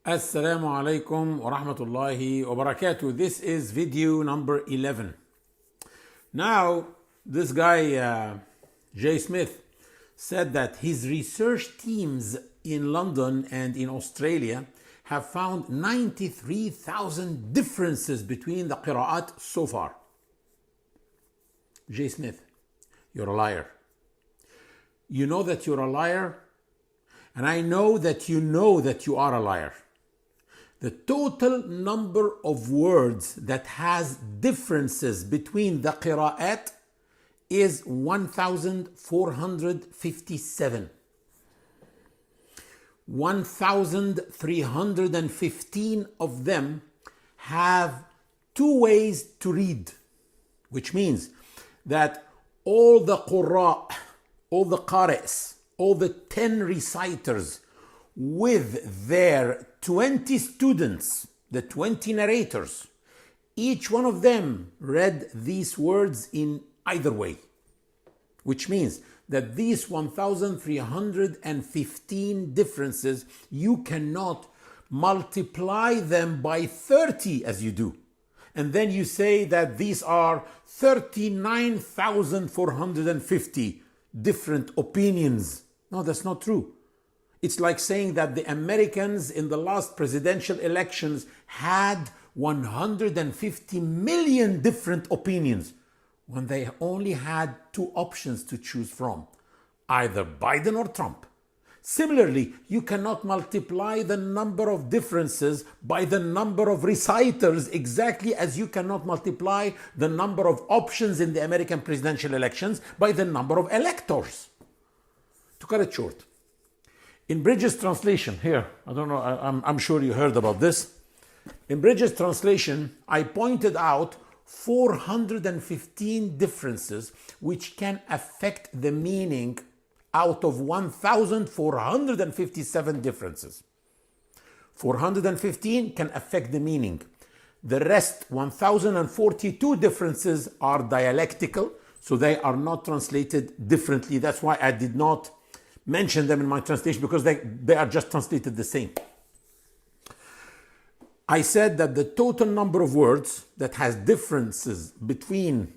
Assalamu alaikum wa rahmatullahi wa barakatuh. This is video number 11. Now, this guy, Jay Smith, said that his research teams in London and in Australia have found 93,000 differences between the qira'at so far. Jay Smith, you're a liar. You know that you're a liar, and I know that you are a liar. The total number of words that has differences between the qira'at is 1,457. 1,315 of them have two ways to read, which means that all the qurra, all the qari's, all the 10 reciters with their 20 students, the 20 narrators, each one of them read these words in either way, which means that these 1,315 differences, you cannot multiply them by 30 as you do. And then you say that these are 39,450 different opinions. No, that's not true. It's like saying that the Americans in the last presidential elections had 150 million different opinions when they only had two options to choose from, either Biden or Trump. Similarly, you cannot multiply the number of differences by the number of reciters exactly as you cannot multiply the number of options in the American presidential elections by the number of electors. To cut it short, in Bridges' translation, here, I don't know, I'm sure you heard about this. In Bridges' translation, I pointed out 415 differences which can affect the meaning out of 1,457 differences. 415 can affect the meaning. The rest, 1,042 differences, are dialectical, so they are not translated differently. That's why I did not mention them in my translation, because they are just translated the same. I said that the total number of words that has differences between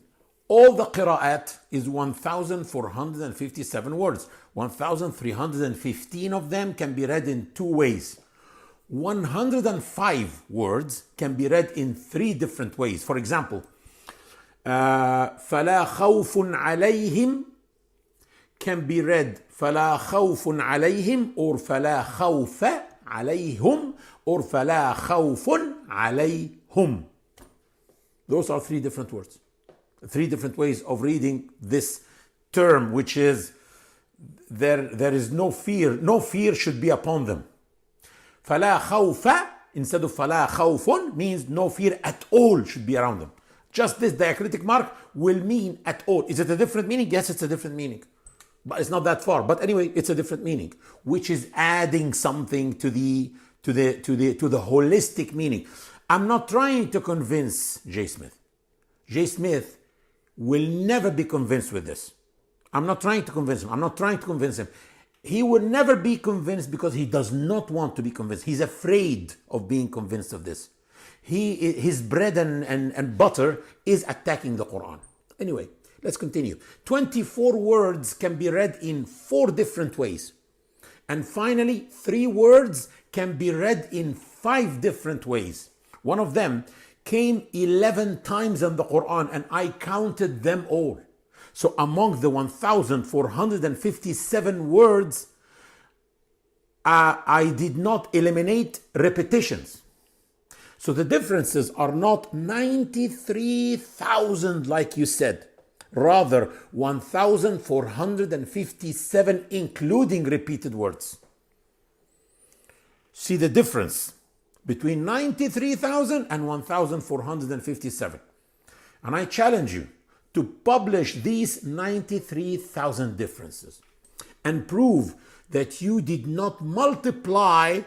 all the qira'at is 1,457 words. 1,315 of them can be read in two ways. 105 words can be read in three different ways. For example, فَلَا خَوْفٌ عَلَيْهِمْ can be read فَلَا خَوْفٌ عَلَيْهِمْ or فَلَا خَوْفَ عَلَيْهُمْ or فَلَا خَوْفٌ عَلَيْهُمْ. Those are three different words. Three different ways of reading this term, which is there is no fear. No fear should be upon them. فَلَا خَوْفَ instead of فَلَا خَوْفٌ means no fear at all should be around them. Just this diacritic mark will mean at all. Is it a different meaning? Yes, it's a different meaning. But it's not that far. But anyway, it's a different meaning, which is adding something to the holistic meaning. I'm not trying to convince Jay Smith. Jay Smith will never be convinced with this. I'm not trying to convince him. He will never be convinced because he does not want to be convinced. He's afraid of being convinced of this. His bread and butter is attacking the Quran. Anyway, let's continue. 24 words can be read in 4 different ways. And finally, 3 words can be read in 5 different ways. One of them came 11 times in the Quran, and I counted them all. So among the 1,457 words, I did not eliminate repetitions. So the differences are not 93,000 like you said. Rather, 1,457 including repeated words. See the difference between 93,000 and 1,457. And I challenge you to publish these 93,000 differences and prove that you did not multiply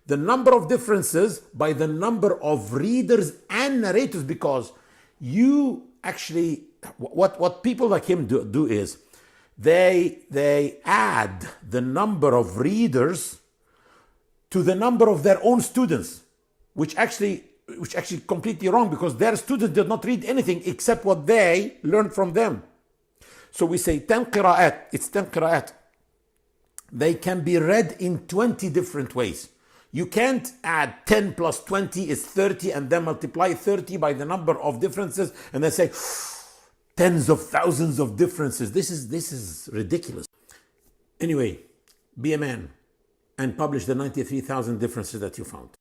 the number of differences by the number of readers and narrators, because you actually, what people like him do is they add the number of readers to the number of their own students, which actually completely wrong, because their students did not read anything except what they learned from them. So we say 10 qira'at, it's 10 qira'at. They can be read in 20 different ways. You can't add 10 plus 20 is 30 and then multiply 30 by the number of differences and then say tens of thousands of differences. This is ridiculous. Anyway, be a man and publish the 93,000 differences that you found.